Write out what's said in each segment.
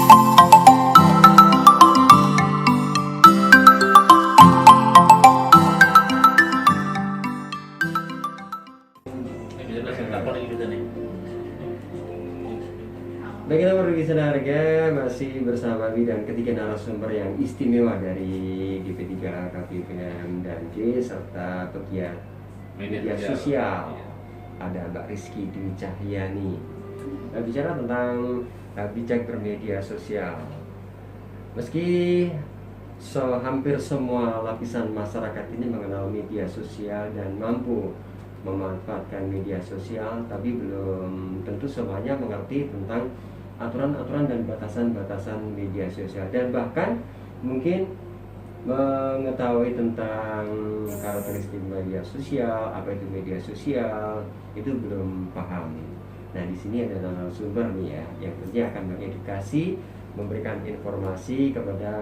Baik, kita berbicara harga masih bersama dan ketiga narasumber yang istimewa dari GP3 KPPM dan J serta pegiat media sosial. Ada Mbak Rizky Dwi Cahyani. Bicara tentang bijak bermedia sosial. Meski hampir semua lapisan masyarakat ini mengenal media sosial dan mampu memanfaatkan media sosial, tapi belum tentu semuanya mengerti tentang aturan-aturan dan batasan-batasan media sosial, dan bahkan mungkin mengetahui tentang karakteristik media sosial, apa itu media sosial, itu belum paham. Nah, di sini ada narasumber nih ya, yang tentunya akan mengedukasi, memberikan informasi kepada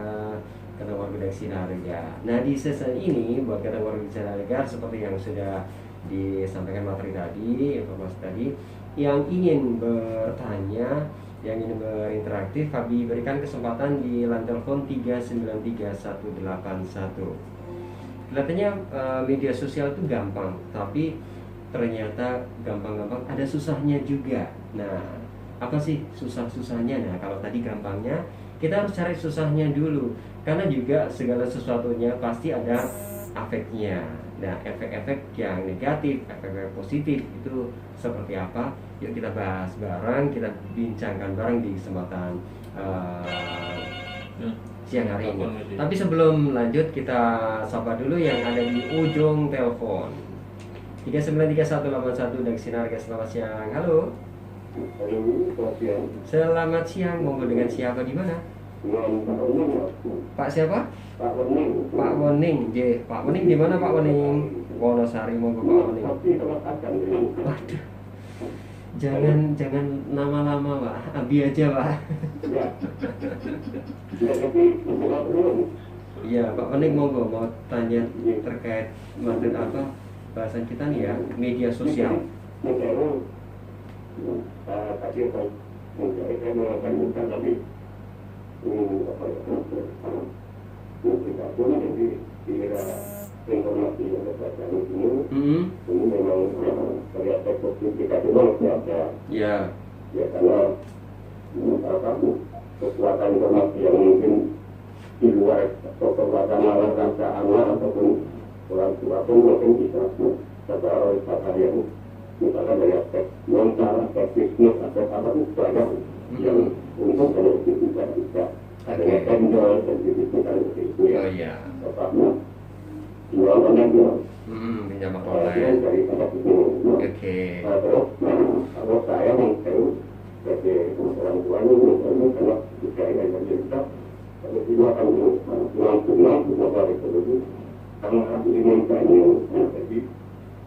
warga desa Sinarga. Nah, di season ini buat warga desa Sinarga, seperti yang sudah disampaikan materi tadi, informasi tadi, yang ingin bertanya, yang ingin berinteraktif, kami berikan kesempatan di line telepon 3933181. Kelihatannya media sosial itu gampang, tapi ternyata gampang-gampang ada susahnya juga. Nah, apa sih susah-susahnya? Nah, kalau tadi gampangnya, kita harus cari susahnya dulu, karena juga segala sesuatunya pasti ada efeknya. Nah, efek-efek yang negatif, efek-efek positif itu seperti apa? Yuk kita bahas bareng, kita bincangkan bareng di kesempatan siang hari ini. Tapi sebelum lanjut, kita sapa dulu yang ada di ujung telepon 3933181 dari Sinarga. Selamat siang. Halo. Halo, selamat siang. Selamat siang. Monggo, dengan siapa, di mana? Pak siapa? Pak Wening. Pak Wening. Pak Wening di mana Pak Wening? Wonosari. Monggo Pak Wening. Waduh. Jangan nama-nama Pak. Abi aja Pak. Iya, Pak Wening, monggo, mau tanya terkait materi apa bahasan kita nih ya, media sosial. Tadi saya mengatakan tapi kita pun jadi kira informasi yang terbaca ini memang terlihat positif kita dulu ada ya karena kekuatan informasi yang mungkin di luar atau kekuatan malah rasa anak ataupun orang tua pun mungkin bisa terbawa hal yang misalkan dari aspek mental, aspek bisnis, aspek apa itu banyak yang untuk kalau itu bisa adanya vendor dan bisnis itu ya. Oh iya. Tetapi jual online pinjam online. dari tempat itu. Oke. Terus kalau saya mungkin sebagai orang tua ini karena budaya yang kita kalau dia akan pulang dari itu karena ini banyak jadi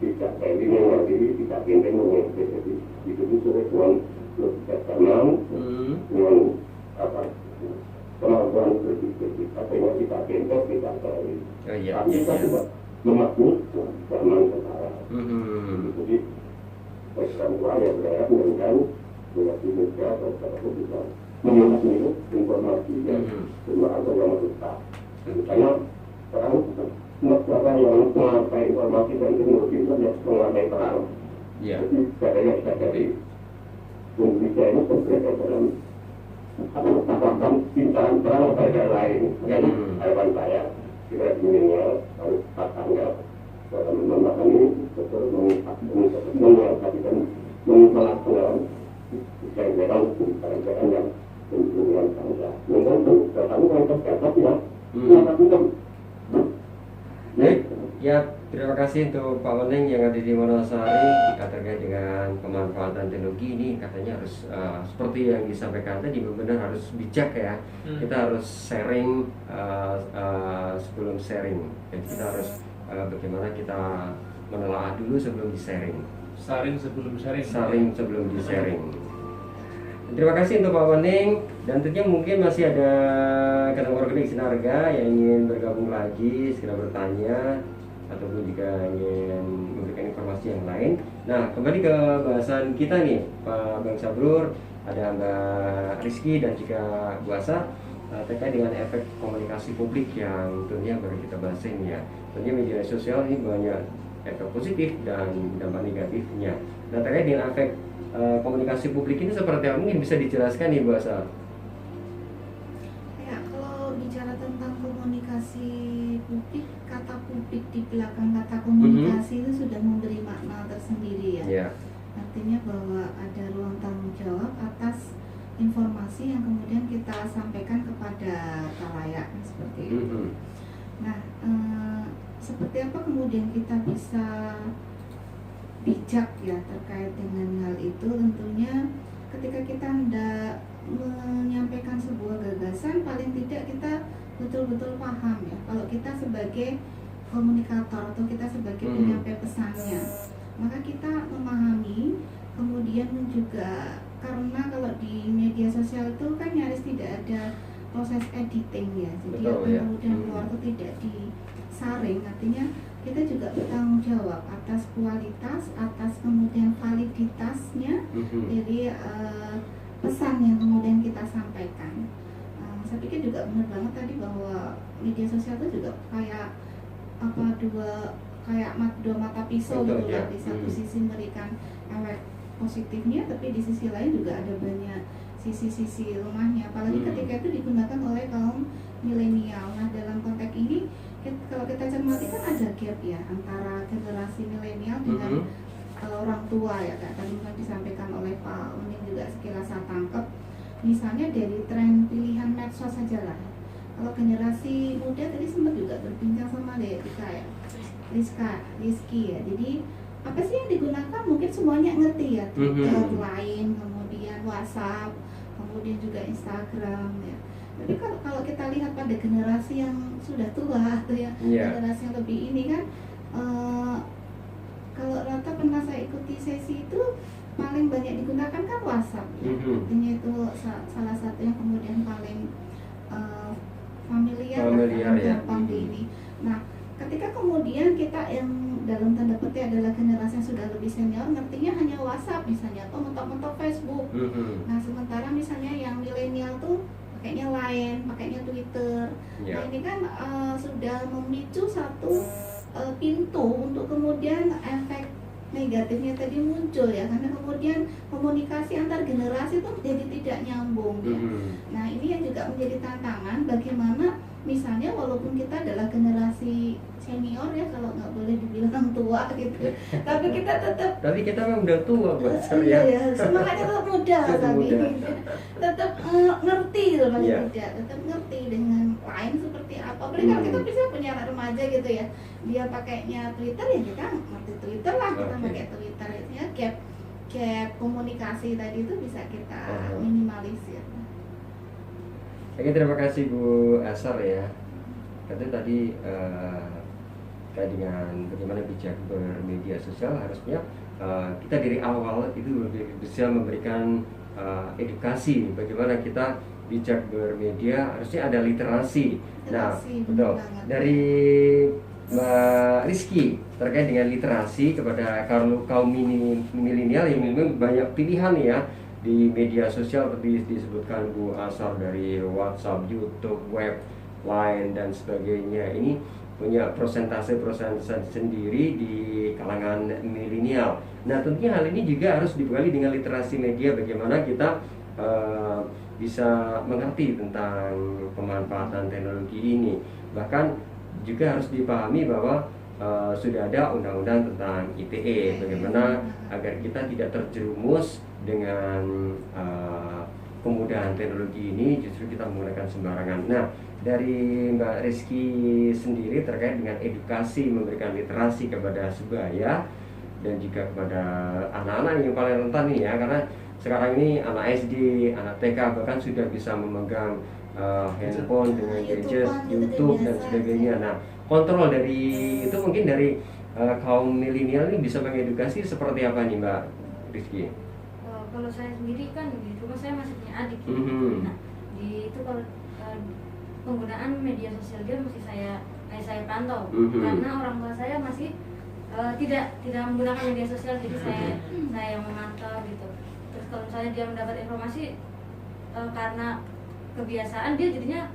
tidak kayak ini lagi tidak penting jadi itu sudah tuan lebih tenang dengan apa kemampuan berpikir kita sehingga kita penting tidak tahu tapi kita juga memaknai zaman sekarang jadi orang tua yang berharap dengan mengerti media atau apapun bisa mengenai informasi dan atau yang rusak misalnya sekarang negara yang menguasai informasi dan teknologi itu hanya menguasai perang. Jadi caranya dari Indonesia ini berbeda dalam apakah bintang perang pada lain yang harapan saya kira milenial harus tanggal dalam memahami ini betul menguasai dan melakukan kegiatan yang dengan bangsa. Mungkin kami akan tercatat ya. Baik, ya terima kasih untuk Pak Wening yang ada di Wonosari terkait dengan pemanfaatan teknologi ini. Katanya harus seperti yang disampaikan tadi, benar harus bijak ya. Kita harus sharing sebelum sharing. Jadi kita harus bagaimana kita menelaah dulu sebelum di-sharing. Saring sebelum sharing. Saring sebelum di-sharing. Terima kasih untuk Pak Wening, dan tentunya mungkin masih ada warga desa Sinarga yang ingin bergabung lagi, segera bertanya ataupun jika ingin memberikan informasi yang lain. Nah, kembali ke bahasan kita nih, Pak Bang Sabrur, ada Mbak Rizky dan juga Bu Asa terkait dengan efek komunikasi publik yang tentunya baru kita bahas ini ya. Tentunya media sosial ini banyak efek positif dan dampak negatifnya. Nah, terkait dengan efek komunikasi publik ini seperti apa, mungkin bisa dijelaskan nih Bu Asa? Ya, kalau bicara tentang komunikasi publik, kata publik di belakang kata komunikasi itu sudah memberi makna tersendiri ya. Yeah. Artinya bahwa ada ruang tanggung jawab atas informasi yang kemudian kita sampaikan kepada khalayak seperti itu. Nah, seperti apa kemudian kita bisa bijak ya terkait dengan hal itu? Tentunya ketika kita hendak menyampaikan sebuah gagasan, paling tidak kita betul-betul paham ya, kalau kita sebagai komunikator atau kita sebagai penyampai pesannya, maka kita memahami. Kemudian juga karena kalau di media sosial itu kan nyaris tidak ada proses editing ya, jadi apa yang kemudian keluar itu tidak disaring. Artinya kita juga bertanggung jawab atas kualitas, atas kemudian validitasnya dari pesan yang kemudian kita sampaikan. Saya pikir juga benar banget tadi bahwa media sosial itu juga kayak dua mata pisau gitu ya. Di satu sisi memberikan efek positifnya, tapi di sisi lain juga ada banyak sisi-sisi lemahnya, apalagi ketika itu digunakan oleh kaum milenial. Nah, dalam konteks ini kalau kita cermati kan ada gap ya antara generasi milenial dengan orang tua ya, Kak. Tadi kan disampaikan oleh Pak Uning juga sekilas saya tangkap. Misalnya dari tren pilihan medsos saja lah. Kalau generasi muda tadi sempat juga berbincang sama Rizky ya. Jadi apa sih yang digunakan? Mungkin semuanya ngerti ya, Twitter, Line, kemudian WhatsApp, kemudian juga Instagram ya. Tapi kalau kita lihat pada generasi yang sudah tua atau ya generasi yang lebih ini kan, kalau rata pernah saya ikuti sesi itu paling banyak digunakan kan WhatsApp. Artinya itu salah satu yang kemudian paling familiar gampang di ini. Nah, ketika kemudian kita yang dalam tanda petik adalah generasi yang sudah lebih senior, ngertinya hanya WhatsApp misalnya, atau mentok-mentok Facebook. Nah, sementara misalnya yang milenial tuh pakainya Line, pakainya Twitter. Nah, ini kan sudah memicu satu pintu untuk kemudian efek negatifnya tadi muncul ya, karena kemudian komunikasi antar generasi itu jadi tidak nyambung ya. Nah, ini yang juga menjadi tantangan bagaimana misalnya walaupun kita adalah generasi senior ya, kalau nggak boleh dibilang tua gitu, tapi kita memang udah tua buat saya. Iya, semangatnya tetap muda tapi tetap ngerti gitu tetap ngerti dengan lain seperti apa. Apalagi kalau kita bisa punya anak remaja gitu ya, dia pakainya Twitter ya kita ngerti Twitter lah, kita pakai Twitter ya, gap komunikasi tadi itu bisa kita minimalisir. Oke, terima kasih Bu Asar ya. Katanya tadi terkait dengan bagaimana bijak bermedia sosial, harusnya kita dari awal itu bisa memberikan edukasi bagaimana kita bijak bermedia, harusnya ada literasi. Nah, betul. Dari Mbak Rizky terkait dengan literasi kepada kaum milenial yang memang banyak pilihan ya di media sosial, seperti disebutkan Bu Asar, dari WhatsApp, YouTube, web, Line dan sebagainya. Ini punya persentase sendiri di kalangan milenial. Nah, tentunya hal ini juga harus dibekali dengan literasi media, bagaimana kita bisa mengerti tentang pemanfaatan teknologi ini. Bahkan juga harus dipahami bahwa sudah ada undang-undang tentang ITE, bagaimana agar kita tidak terjerumus dengan kemudahan teknologi ini, justru kita menggunakan sembarangan. Nah, dari Mbak Rizky sendiri terkait dengan edukasi, memberikan literasi kepada sebaya dan juga kepada anak-anak yang paling rentan nih ya, karena sekarang ini anak SD, anak TK bahkan sudah bisa memegang handphone dengan gadget, YouTube dan sebagainya. Nah, kontrol dari itu mungkin dari kaum milenial ini bisa mengedukasi seperti apa nih Mbak Rizky? Kalau saya sendiri kan di rumah saya masih punya adik ya. Nah, di itu kalau penggunaan media sosial dia mesti saya pantau, karena orang tua saya masih tidak menggunakan media sosial, jadi saya yang memantau gitu. Terus Terus kalau misalnya dia mendapat informasi karena kebiasaan, dia jadinya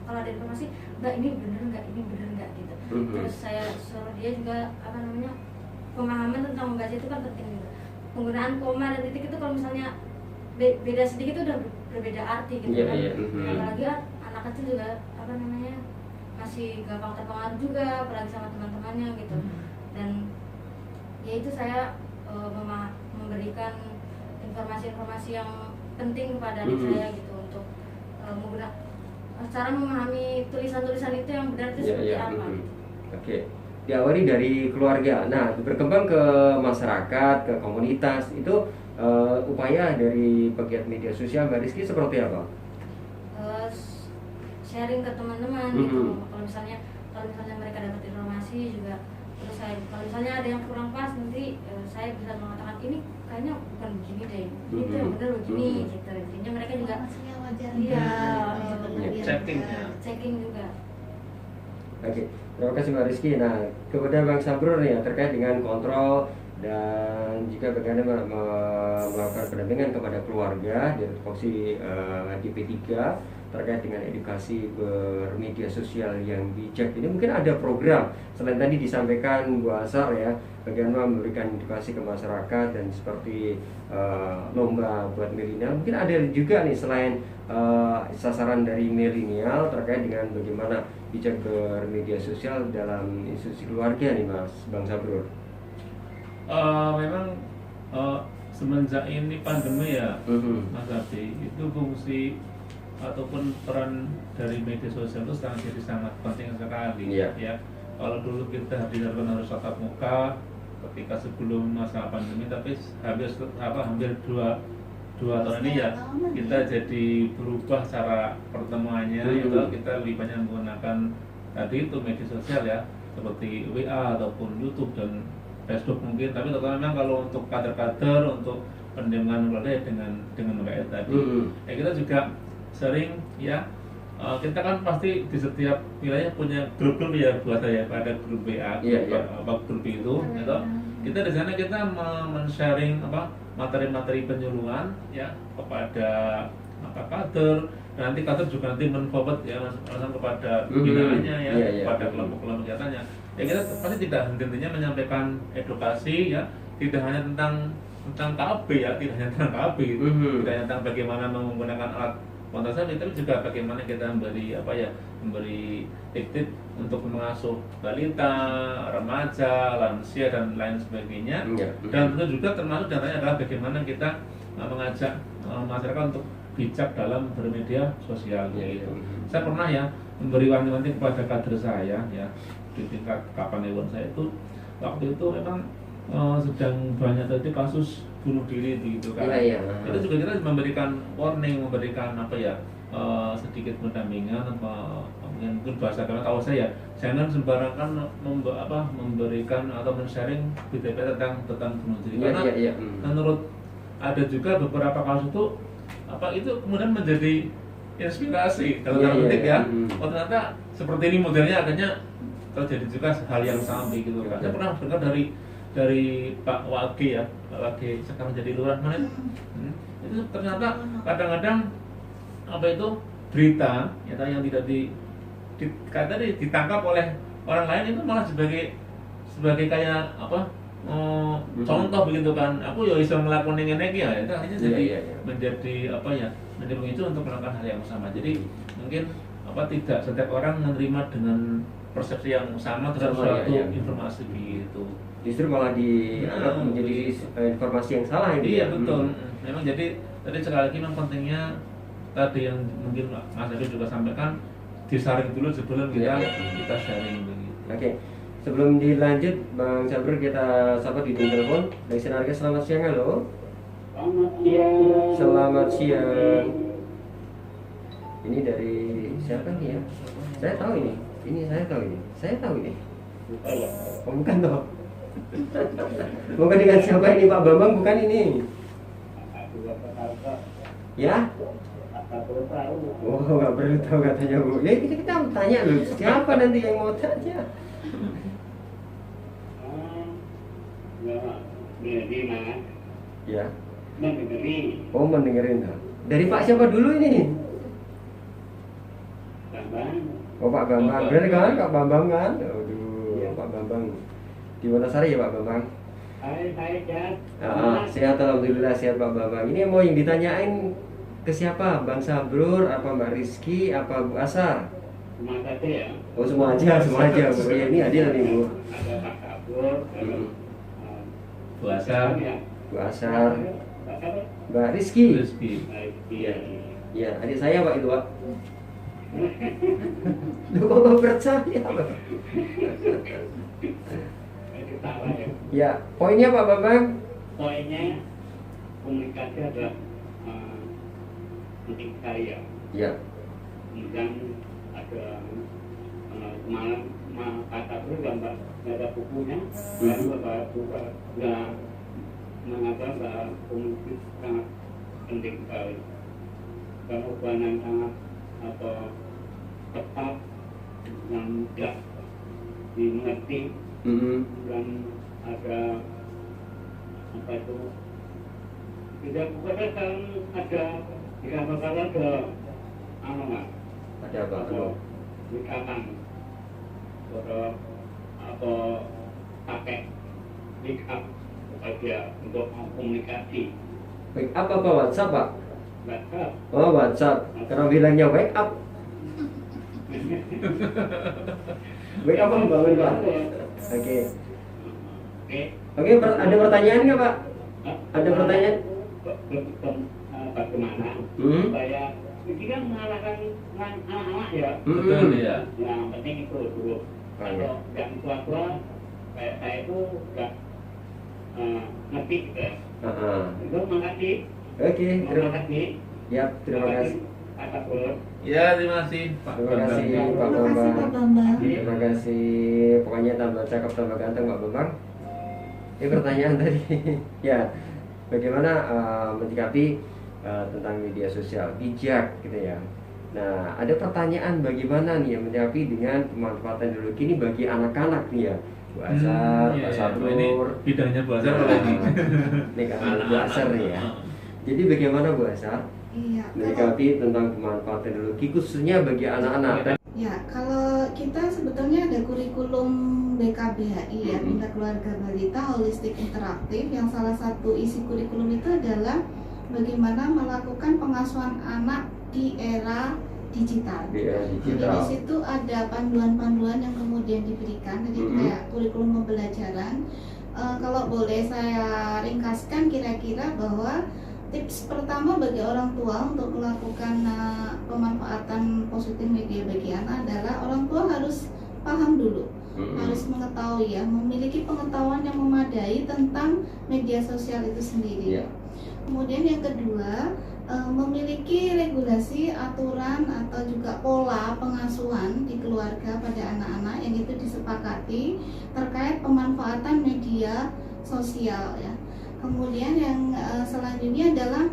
kalau ada informasi, mbak ini bener nggak gitu. Terus saya suruh dia juga pemahaman tentang membaca itu kan penting gitu. Penggunaan koma dan titik itu kalau misalnya beda sedikit itu udah berbeda arti gitu kan. Apalagi anak kecil juga masih gampang terpengaruh juga, apalagi sama teman-temannya gitu. Dan ya itu saya memberikan informasi-informasi yang penting kepada adik saya gitu, untuk menggunakan cara memahami tulisan-tulisan itu yang benar itu seperti apa. Oke. Diawali dari keluarga. Nah, berkembang ke masyarakat, ke komunitas. Itu upaya dari pegiat media sosial Mbak Rizky seperti apa? Sharing ke teman-teman gitu. Kalau misalnya mereka dapat informasi juga, terus kalau misalnya ada yang kurang pas, nanti saya bisa mengatakan ini kayaknya bukan begini deh, ini tuh yang benar begini gitu. Jadinya mereka juga wajar. checking juga. Oke, terima kasih Mbak Rizky. Nah, kepada Bang Sabrur nih ya, terkait dengan kontrol dan juga bagaimana melakukan pendampingan kepada keluarga dari tupoksi DP3 terkait dengan edukasi bermedia sosial yang bijak. Ini mungkin ada program selain tadi disampaikan Bu Asar ya, bagaimana memberikan edukasi ke masyarakat dan seperti lomba buat milenial. Mungkin ada juga nih selain sasaran dari milenial terkait dengan bagaimana bijak bermedia sosial dalam institusi keluarga nih Mas Bang Sabrur. Memang semenjak ini pandemi ya, Mas Abdi, itu fungsi ataupun peran dari media sosial itu sangat penting sekali. Ya, kalau dulu kita harus tatap muka ketika sebelum masa pandemi, tapi hampir dua tahun ini ya kita jadi berubah cara pertemuannya, yaitu kita lebih banyak menggunakan tadi itu media sosial ya, seperti WA ataupun YouTube dan Facebook mungkin. Tapi terutama memang kalau untuk kader-kader, untuk pendampingan keluarga dengan WA tadi, kita juga sering ya, kita kan pasti di setiap wilayah punya grup-grup ya, buat saya pada grup WA, grup itu, gitu. Kita di sana kita men-sharing materi-materi penyuluhan ya kepada kader. Nanti kader juga nanti men-forward ya langsung kepada binaannya ya, kepada kelompok-kelompok kegiatannya. Ya kita pasti tidak henti-hentinya menyampaikan edukasi ya, tidak hanya tentang KB ya, tidak hanya tentang KB, tidak hanya tentang bagaimana menggunakan alat kontrasepsi, tapi juga bagaimana kita memberi tip-tip untuk mengasuh balita, remaja, lansia dan lain sebagainya. Dan tentu juga termasuk datanya adalah bagaimana kita mengajak masyarakat untuk bijak dalam bermedia sosial. Saya pernah ya memberi wanti-wanti kepada kader saya ya di tingkat Kapanewon saya itu, waktu itu memang sedang banyak tadi kasus bunuh diri gitu kan. Itu juga kita memberikan warning, memberikan sedikit pendampingan, mungkin bahasa karena tahu saya jangan sembarangan memberikan atau men-sharing berita tentang bunuh diri. Karena menurut ada juga beberapa kasus itu kemudian menjadi inspirasi dalam tanda petik ya. Oh ternyata seperti ini modelnya, akhirnya terjadi juga hal yang sama gitu kan. Saya pernah dengar dari Pak Wage ya, Pak Wage sekarang jadi lurah mana itu ternyata kadang-kadang berita ya yang tidak ditangkap oleh orang lain itu malah sebagai kayak contoh begitu kan, aku ya bisa melakukan ini ya, itu akhirnya menjadi pemicu untuk melakukan hal yang sama. Jadi mungkin tidak setiap orang menerima dengan persepsi yang sama terhadap suatu informasi gitu. Justru malah dianggap menjadi informasi yang salah ini. Iya betul. Memang jadi tadi sekali lagi memang pentingnya tadi yang mungkin Mas Adi juga sampaikan, disaring dulu sebelum kita sharing begitu. Oke. Sebelum dilanjut Bang Sabrur, kita sapa di telepon. Dari Senarga, selamat siang, halo. Selamat siang. Ini dari siapa nih ya? Saya tahu ini. Saya tahu ini. Oh, bukan toh. Bukan dengan siapa ini Pak Bambang, bukan ini. Ya? Oh, nggak perlu tahu katanya Bu. Ya kita tanya loh, siapa nanti yang mau tanya? Ya. Mendengarin. Oh, mendengarin. Dari Pak siapa dulu ini? Bambang. Oh, Pak Bambang. Benar kan? Pak Bambang kan? Aduh, Pak Bambang. Di Wonosari ya Pak Bambang? Hai, Jan. Sehat, alhamdulillah sehat Pak Bambang. Ini mau yang ditanyain ke siapa? Bang Sabrur, apa Mbak Rizky, apa Bu Asar? Semua saja ya. Oh, semua aja Bu. Ya, ini adil nih Bu. Ada Pak Kabur, Bu Asar, Bu Asar, Mbak Rizky. Iya. Ya, adik saya Pak itu Pak. Lu kok nggak percaya Pak? Ketawa ya. Ya, poinnya Pak Bambang? Poinnya komunikasi adalah penting sekali ya. Ya. Kemudian ada malam kata itu gambar ada bukunya, lalu nggak mengapa bahwa komunikasi sangat penting sekali. Dan hubungan sangat atau tepat dan mudah dimengerti. Dan ada apa itu tidak bukan kan ada di kantor ada Ada apa? ikatan atau pakai make up supaya untuk komunikasi. Wake up apa WhatsApp Pak? WhatsApp. Oh WhatsApp. Karena bilangnya wake up. Wake up apa bangun Pak? Oke. Oke, ada pertanyaan nggak Pak? Ada pertanyaan? Bagaimana supaya ini kan mengalahkan anak-anak ya? Betul ya. Yang penting itu dulu. Kalau yang tua-tua kayak saya itu nggak ngerti gitu ya. Itu makasih. Oke, terima kasih. Ya, terima kasih. Ya, terima kasih Pak Terima kasih Pak Bambang. Terima kasih. Pokoknya tambah cakep tambah ganteng Pak Bambang. Ini pertanyaan tadi. Ya, bagaimana menyikapi tentang media sosial bijak gitu ya. Nah, ada pertanyaan bagaimana nih yang menyikapi dengan pemanfaatan teknologi ini bagi anak-anak nih ya. Bu Asar, Pak Sabrur. Ini bidangnya Bu Asar lagi. Ini kan Bu Asar nih ya. Jadi bagaimana Bu Asar? Iya. Menyikapi tentang pemanfaatan teknologi khususnya bagi anak-anak. Ya, kalau kita sebetulnya ada kurikulum BKBHI ya, Bina Keluarga Balita Holistik Interaktif, yang salah satu isi kurikulum itu adalah bagaimana melakukan pengasuhan anak di era digital. Jadi di situ ada panduan-panduan yang kemudian diberikan, jadi kayak kurikulum pembelajaran. Kalau boleh saya ringkaskan kira-kira bahwa tips pertama bagi orang tua untuk melakukan pemanfaatan positif media bagi anak adalah orang tua harus paham dulu, harus mengetahui ya, memiliki pengetahuan yang memadai tentang media sosial itu sendiri. Kemudian yang kedua, memiliki regulasi, aturan atau juga pola pengasuhan di keluarga pada anak-anak yang itu disepakati terkait pemanfaatan media sosial ya. Kemudian yang selanjutnya adalah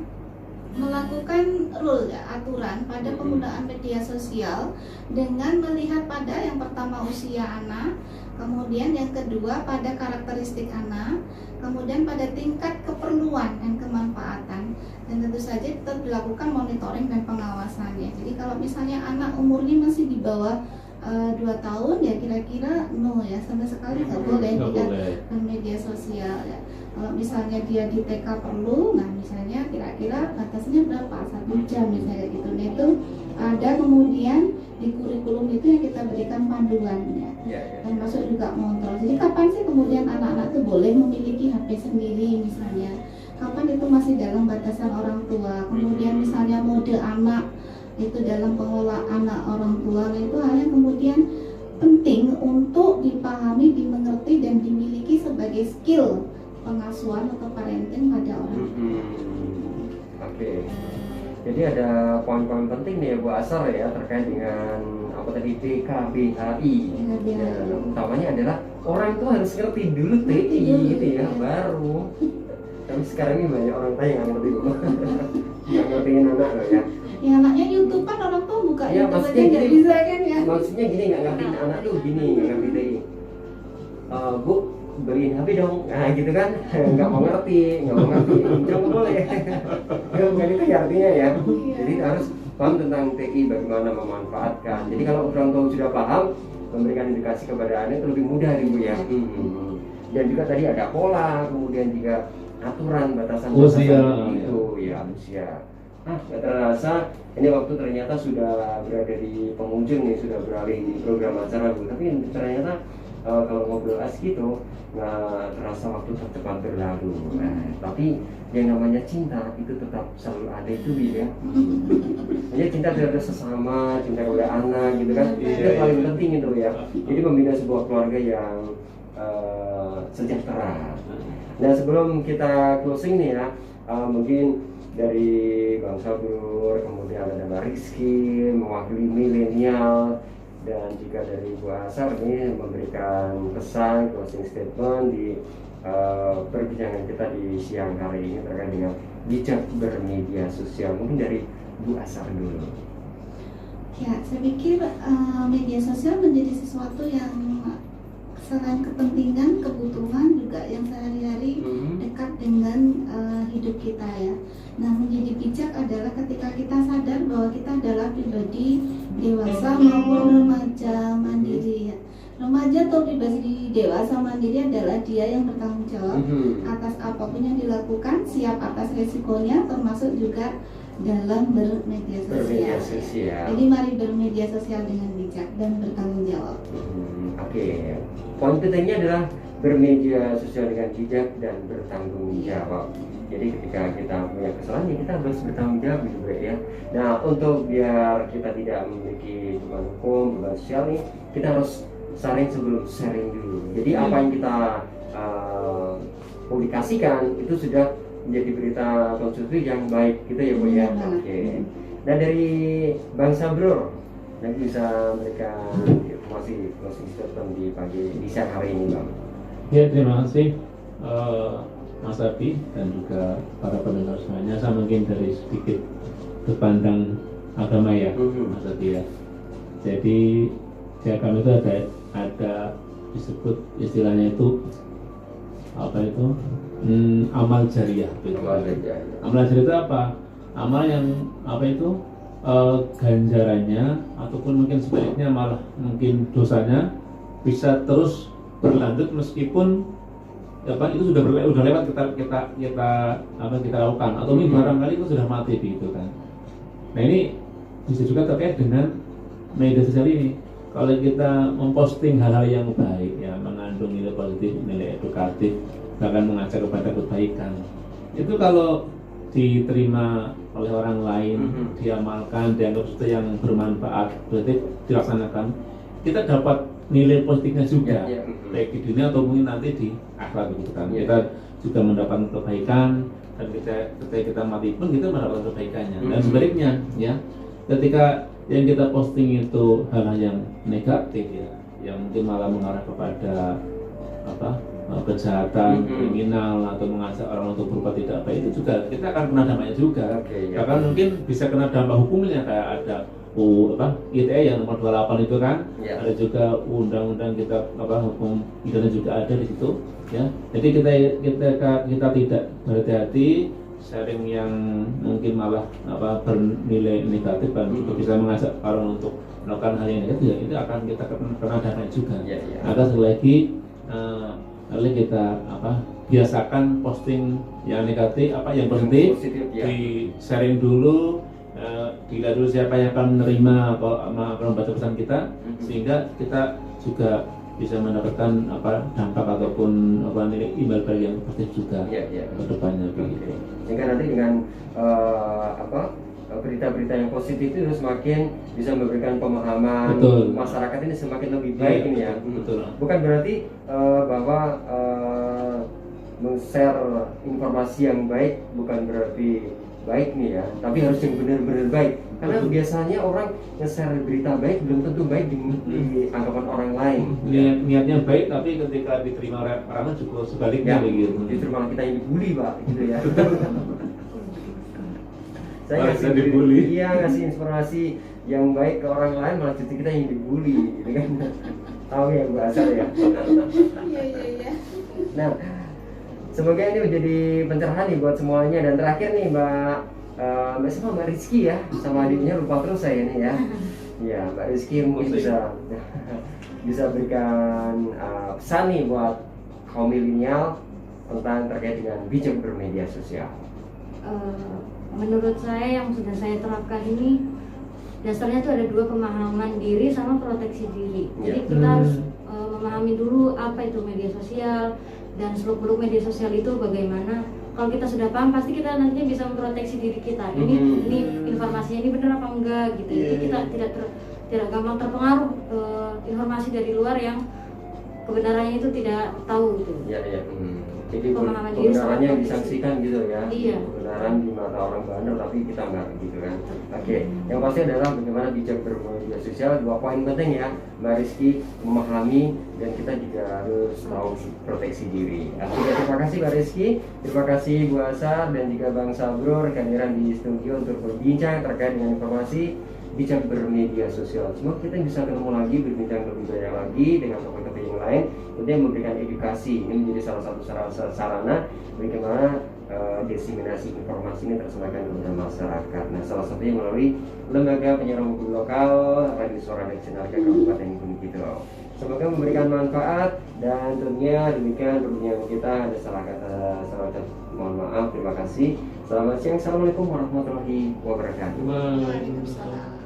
melakukan rule ya, aturan pada penggunaan media sosial dengan melihat pada yang pertama usia anak, kemudian yang kedua pada karakteristik anak, kemudian pada tingkat keperluan dan kemanfaatan, dan tentu saja tetap dilakukan monitoring dan pengawasannya. Jadi kalau misalnya anak umurnya masih di bawah 2 tahun ya kira-kira no ya, sama sekali nggak boleh di media sosial ya. Kalau misalnya dia di TK perlu, nah misalnya kira-kira batasnya berapa, 1 jam misalnya gitu. Nah itu ada kemudian di kurikulum itu yang kita berikan panduannya, dan masuk juga kontrol. Jadi kapan sih kemudian anak-anak itu boleh memiliki HP sendiri misalnya, kapan itu masih dalam batasan orang tua. Kemudian misalnya mode anak itu dalam pengelolaan anak orang tua, itu hal yang kemudian penting untuk dipahami, dimengerti dan dimiliki sebagai skill pengasuhan atau parenting pada orang tua. Oke. Jadi ada poin-poin penting nih ya Bu Asar ya terkait dengan apa tadi BKBHI. Nah, utamanya adalah orang itu harus ngerti dulu TI gitu ya, baru. Tapi sekarang ini banyak orang tua yang nggak ngerti Bu. Nggak ngertiin anak loh ya. Ya anaknya YouTube kan orang tua buka Ya, YouTube aja maksudnya nggak gini, bisa kan ya. maksudnya gini, nggak ngertiin anak tuh gini, nggak ngerti TI. Bu beliin HP dong, nah gitu kan, nggak mau ngerti, pinjam boleh, bukan itu ya artinya ya. Jadi harus paham tentang TI, bagaimana memanfaatkan. Jadi kalau orang tua sudah paham, memberikan edukasi kepada anak itu lebih mudah Ibu ya. Dan juga tadi ada pola, kemudian juga aturan batasan itu ya usia. Nggak terasa ini waktu ternyata sudah berada di penghujung nih, sudah beralih di program acara Bu. Tapi ternyata kalau ngobrol asik gitu nggak terasa waktu cepat berlalu. Tapi yang namanya cinta itu tetap selalu ada itu ya. Hanya cinta terhadap sesama, cinta kepada anak gitu kan, itu paling penting itu ya. Jadi membina sebuah keluarga yang sejahtera. Nah sebelum kita closing nih ya, mungkin dari Bang Sabrur, kemudian ada Mbak Rizky mewakili milenial, dan juga dari Bu Asar ini memberikan pesan closing statement di perbincangan kita di siang hari ini terkait dengan bijak bermedia sosial. Mungkin dari Bu Asar dulu. Ya, saya pikir media sosial menjadi sesuatu yang selain kepentingan, kebutuhan juga yang sehari-hari dekat dengan hidup kita ya. Nah, menjadi bijak adalah ketika kita sadar bahwa kita adalah pribadi dewasa maupun remaja mandiri ya. Remaja atau pribadi dewasa mandiri adalah dia yang bertanggung jawab atas apapun yang dilakukan, siap atas resikonya, termasuk juga dalam bermedia sosial. Jadi mari bermedia sosial dengan bijak dan bertanggung jawab. Oke. Poin pentingnya adalah bermedia sosial dengan bijak dan bertanggung jawab. Jadi ketika kita punya kesalahan, kita harus bertanggung jawab gitu ya. Nah, untuk biar kita tidak memiliki beban hukum, beban sosial nih, kita harus saring sebelum sharing dulu. Jadi apa yang kita publikasikan itu sudah menjadi berita konstruktif yang baik gitu ya Bu ya. Oke. Nah dari Bang Sabrur, nanti bisa memberikan informasi closing statement di pagi di siang hari ini Bang. Ya terima kasih Mas Abi dan juga para pendengar semuanya. Saya mungkin dari sedikit berpandang agama ya Mas Abi ya. Jadi di agama itu ada disebut istilahnya itu apa itu amal jariah. Amal jariah itu apa? Amal yang apa itu ganjarannya ataupun mungkin sebaliknya malah mungkin dosanya bisa terus berlanjut meskipun apa itu sudah lewat kita lakukan atau mungkin barangkali itu sudah mati begitu kan. Nah ini bisa juga terkait dengan media sosial ini. Kalau kita memposting hal-hal yang baik ya, mengandung nilai positif, nilai edukatif, bahkan mengajak kepada kebaikan, itu kalau diterima oleh orang lain, diamalkan, dianggap sesuatu yang bermanfaat, berarti dilaksanakan, kita dapat nilai positifnya juga, baik di dunia atau mungkin nanti di akhirat gitu kan. Kita juga mendapatkan kebaikan, dan ketika kita mati pun kita mendapatkan kebaikannya. Dan sebaliknya ya, ketika yang kita posting itu hal-hal yang negatif ya, yang mungkin malah mengarah kepada apa kejahatan, kriminal atau mengajak orang untuk berbuat tidak baik, itu juga kita akan kena dampaknya juga. Bahkan mungkin bisa kena dampak hukumnya kayak ada ITE yang nomor 28 itu kan, ada juga undang-undang kita hukum pidana juga ada di situ ya. Jadi kita tidak berhati-hati sharing yang mungkin malah bernilai negatif dan juga bisa mengajak orang untuk melakukan hal yang negatif ya, itu akan kita kena dampaknya juga. Maka sekali lagi kita biasakan posting yang negatif, yang positif di sharing dulu, dilihat dulu siapa yang akan menerima atau membaca pesan kita, sehingga kita juga bisa mendapatkan dampak ataupun nilai imbal balik yang positif juga ke depannya begitu. Sehingga nanti dengan berita-berita yang positif itu semakin bisa memberikan pemahaman masyarakat ini semakin lebih baik ini ya. Bukan berarti bahwa men-share informasi yang baik bukan berarti baik nih ya, tapi harus yang benar-benar baik. Karena biasanya orang nge-share berita baik belum tentu baik di anggapan orang lain. Niatnya baik, tapi ketika diterima orang juga sebaliknya begitu. Justru malah kita yang dibully Pak, gitu ya. Saya ngasih inspirasi yang baik ke orang lain, malah justru kita yang dibully, gitu kan? Tahu ya Bu Asar ya? Iya. Nah, semoga ini menjadi pencerahan nih buat semuanya. Dan terakhir nih Mbak Rizky ya, sama adiknya lupa terus saya nih ya. Ya, Mbak Rizky mungkin bisa berikan pesan nih buat kaum milenial tentang terkait dengan bijak bermedia sosial. Menurut saya yang sudah saya terapkan ini dasarnya tuh ada dua, pemahaman diri sama proteksi diri. Jadi kita harus memahami dulu apa itu media sosial dan seluk-beluk media sosial itu bagaimana. Kalau kita sudah paham, pasti kita nantinya bisa memproteksi diri kita. Ini informasinya ini benar apa enggak gitu. Jadi kita tidak gampang terpengaruh informasi dari luar yang kebenarannya itu tidak tahu gitu. Iya. Jadi kebenarannya disangsikan gitu ya. Iya. Kebenaran di mata orang bandel tapi kita enggak gitu kan. Oke. Yang pasti adalah bagaimana bijak bermedia sosial, 2 poin penting ya Mbak Rizky, memahami dan kita juga harus tahu proteksi diri. Oke, terima kasih Mbak Rizky, terima kasih Bu Asar dan juga Bang Sabro rekan di studio untuk berbincang terkait dengan informasi bijak bermedia sosial. Semoga kita bisa ketemu lagi, berbincang lebih banyak lagi dengan topik-topik yang lain. Tentunya memberikan edukasi, ini menjadi salah satu sarana bagaimana diseminasi informasi ini tersampaikan kepada masyarakat. Nah, salah satunya melalui lembaga penyiaran lokal Radio Suara Nasional Kabupaten Gunung Kidul. Semoga memberikan manfaat dan tentunya demikian perbincangan kita. Ada salah kata, mohon maaf. Terima kasih. Selamat siang. Assalamualaikum warahmatullahi wabarakatuh. Waalaikumsalam.